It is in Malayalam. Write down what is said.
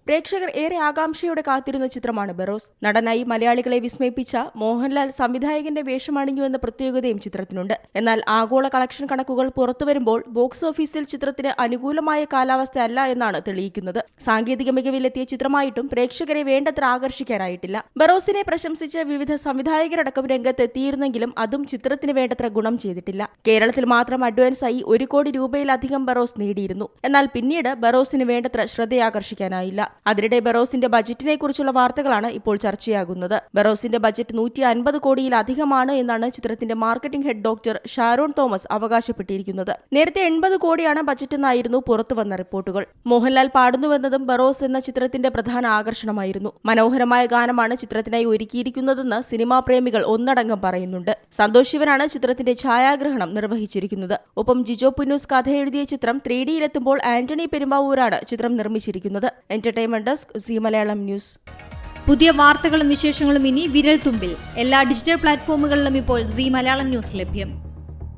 പ്രേക്ഷകർ ഏറെ ആകാംക്ഷയോടെ കാത്തിരുന്ന ചിത്രമാണ് ബറോസ്. നടനായി മലയാളികളെ വിസ്മയിപ്പിച്ച മോഹൻലാൽ സംവിധായകന്റെ വേഷമണിഞ്ഞുവെന്ന പ്രത്യേകതയും ചിത്രത്തിനുണ്ട്. എന്നാൽ ആഗോള കളക്ഷൻ കണക്കുകൾ പുറത്തുവരുമ്പോൾ ബോക്സ് ഓഫീസിൽ ചിത്രത്തിന് അനുകൂലമായ കാലാവസ്ഥയല്ല എന്നാണ് തെളിയിക്കുന്നത്. സാങ്കേതിക മികവിലെത്തിയ ചിത്രമായിട്ടും പ്രേക്ഷകരെ വേണ്ടത്ര ആകർഷിക്കാനായിട്ടില്ല. ബറോസിനെ പ്രശംസിച്ച് വിവിധ സംവിധായകരടക്കം രംഗത്തെത്തിയിരുന്നെങ്കിലും അതും ചിത്രത്തിന് വേണ്ടത്ര ഗുണം ചെയ്തിട്ടില്ല. കേരളത്തിൽ മാത്രം അഡ്വാൻസായി 1 കോടി രൂപയിലധികം ബറോസ് നേടിയിരുന്നു. എന്നാൽ പിന്നീട് ബറോസിന് വേണ്ടത്ര ശ്രദ്ധയാകർഷിക്കാനായില്ല. അതിനിടെ ബറോസിന്റെ ബജറ്റിനെ കുറിച്ചുള്ള വാർത്തകളാണ് ഇപ്പോൾ ചർച്ചയാകുന്നത്. ബറോസിന്റെ ബജറ്റ് 150 കോടിയിലധികമാണ് എന്നാണ് ചിത്രത്തിന്റെ marketing head doctor Sharon Thomas അവകാശപ്പെട്ടിരിക്കുന്നത്. നേരത്തെ 80 കോടിയാണ് ബജറ്റെന്നായിരുന്നു പുറത്തുവന്ന റിപ്പോർട്ടുകൾ. മോഹൻലാൽ പാടുന്നുവെന്നതും ബറോസ് എന്ന ചിത്രത്തിന്റെ പ്രധാന ആകർഷണമായിരുന്നു. മനോഹരമായ ഗാനമാണ് ചിത്രത്തിനായി ഒരുക്കിയിരിക്കുന്നതെന്ന് സിനിമാ പ്രേമികൾ ഒന്നടങ്കം പറയുന്നുണ്ട്. സന്തോഷ് ശിവനാണ് ചിത്രത്തിന്റെ ഛായാഗ്രഹണം നിർവഹിച്ചിരിക്കുന്നത്. ഒപ്പം ജിജോ പുന്നൂസ് കഥ എഴുതിയ ചിത്രം 3Dയിലെത്തുമ്പോൾ ആന്റണി പെരുമ്പാവൂരാണ് ചിത്രം നിർമ്മിച്ചിരിക്കുന്നത്. Entertainment desk, C Malayalam news. പുതിയ വാർത്തകളും വിശേഷങ്ങളും ഇനി വിരൽ തുമ്പിൽ. എല്ലാ ഡിജിറ്റൽ പ്ലാറ്റ്ഫോമുകളിലും ഇപ്പോൾ സി മലയാളം ന്യൂസ് ലഭ്യം.